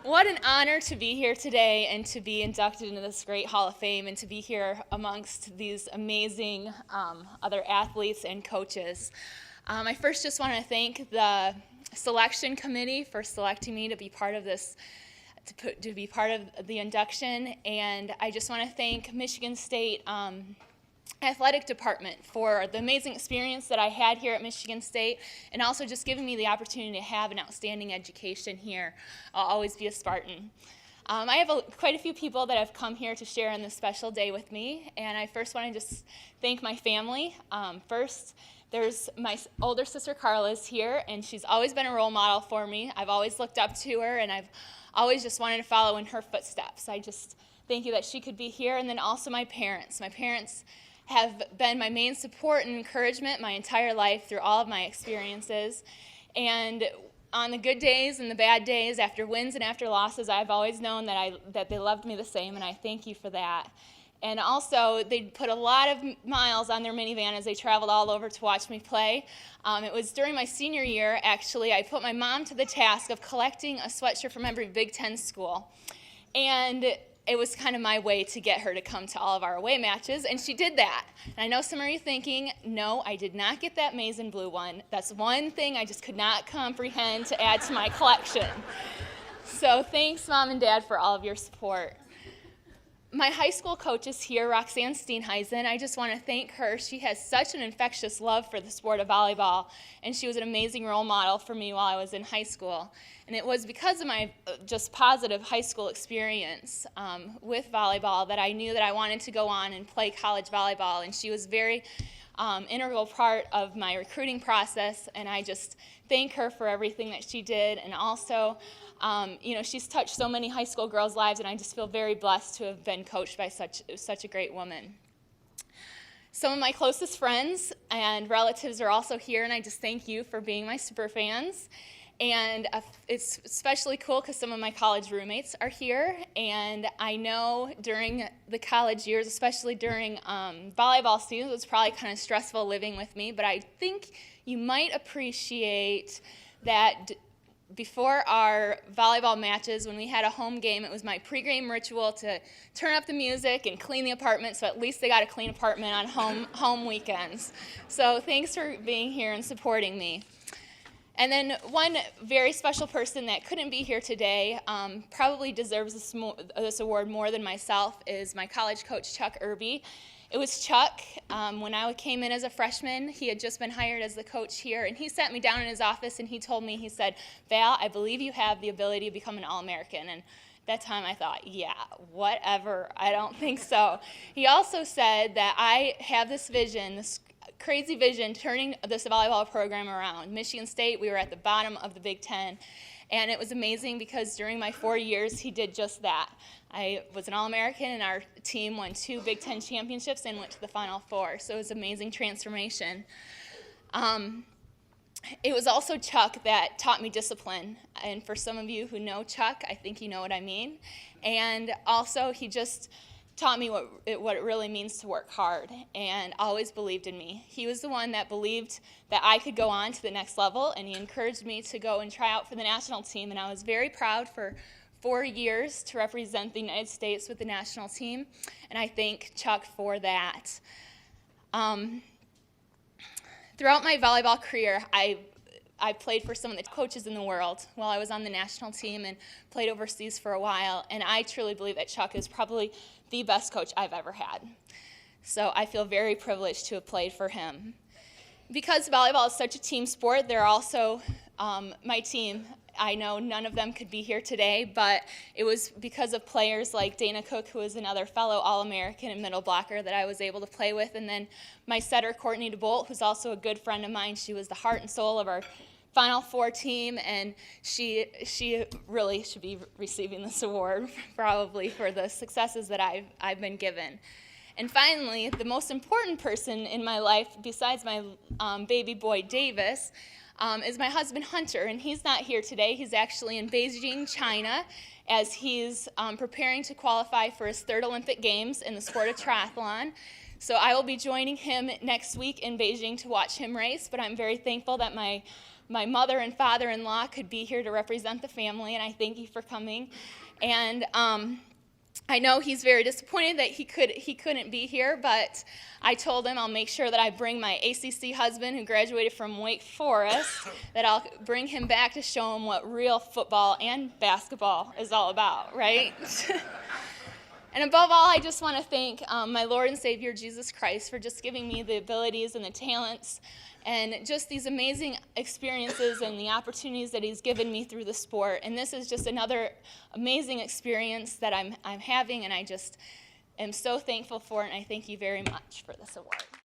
What an honor to be here today and to be inducted into this great Hall of Fame and to be here amongst these amazing other athletes and coaches. I first just want to thank the selection committee for selecting me to be part of this, to be part of the induction, and I just want to thank Michigan State athletic department for the amazing experience that I had here at Michigan State, and also just giving me the opportunity to have an outstanding education here. I'll always be a Spartan. I have quite a few people that have come here to share on this special day with me, and I first want to just thank my family. First, there's my older sister Carla is here, and she's always been a role model for me. I've always looked up to her, and I've always just wanted to follow in her footsteps. I just thank you that she could be here, and then also my parents. My parents have been my main support and encouragement my entire life through all of my experiences. And on the good days and the bad days, after wins and after losses, I've always known that they loved me the same, and I thank you for that. And also, they put a lot of miles on their minivan as they traveled all over to watch me play. It was during my senior year, actually, I put my mom to the task of collecting a sweatshirt from every Big Ten school. And it was kind of my way to get her to come to all of our away matches, and she did that. And I know some of you are thinking, no, I did not get that maize and blue one. That's one thing I just could not comprehend to add to my collection. So thanks, Mom and Dad, for all of your support. My high school coach is here, Roxanne Steenheisen. I just want to thank her. She has such an infectious love for the sport of volleyball, and she was an amazing role model for me while I was in high school. And it was because of my just positive high school experience with volleyball that I knew that I wanted to go on and play college volleyball, and she was very integral part of my recruiting process, and I just thank her for everything that she did. And also, she's touched so many high school girls' lives, and I just feel very blessed to have been coached by such a great woman. Some of my closest friends and relatives are also here, and I just thank you for being my super fans. And it's especially cool because some of my college roommates are here, and I know during the college years, especially during volleyball season, it was probably kind of stressful living with me, but I think you might appreciate that before our volleyball matches, when we had a home game, it was my pregame ritual to turn up the music and clean the apartment, so at least they got a clean apartment on home weekends. So thanks for being here and supporting me. And then one very special person that couldn't be here today, probably deserves this award more than myself, is my college coach, Chuck Irby. It was Chuck, when I came in as a freshman, he had just been hired as the coach here, and he sat me down in his office and he told me, he said, "Val, I believe you have the ability to become an All-American." And that time I thought, yeah, whatever, I don't think so. He also said that I have this vision, this crazy vision, turning this volleyball program around. Michigan State, we were at the bottom of the Big Ten, and it was amazing because during my 4 years, he did just that. I was an All-American, and our team won 2 Big Ten championships and went to the Final Four, so it was an amazing transformation. It was also Chuck that taught me discipline, and for some of you who know Chuck, I think you know what I mean. And also, he just taught me what it really means to work hard, and always believed in me. He was the one that believed that I could go on to the next level, and he encouraged me to go and try out for the national team, and I was very proud for 4 years to represent the United States with the national team, and I thank Chuck for that. Throughout my volleyball career, I played for some of the coaches in the world while I was on the national team and played overseas for a while, and I truly believe that Chuck is probably the best coach I've ever had. So I feel very privileged to have played for him. Because volleyball is such a team sport, they're also my team. I know none of them could be here today, but it was because of players like Dana Cook, who is another fellow All-American and middle blocker that I was able to play with, and then my setter, Courtney DeBolt, who's also a good friend of mine. She was the heart and soul of our Final Four team, and she really should be receiving this award probably for the successes that I've been given. And finally, the most important person in my life, besides my baby boy Davis, is my husband Hunter, and he's not here today. He's actually in Beijing, China, as he's preparing to qualify for his 3rd Olympic Games in the sport of triathlon. So I will be joining him next week in Beijing to watch him race, but I'm very thankful that my my mother and father-in-law could be here to represent the family, and I thank you for coming. And I know he's very disappointed that he couldn't be here, but I told him I'll make sure that I bring my ACC husband who graduated from Wake Forest, that I'll bring him back to show him what real football and basketball is all about, right? And above all, I just want to thank my Lord and Savior, Jesus Christ, for just giving me the abilities and the talents and just these amazing experiences and the opportunities that he's given me through the sport. And this is just another amazing experience that I'm having, and I just am so thankful for it, and I thank you very much for this award.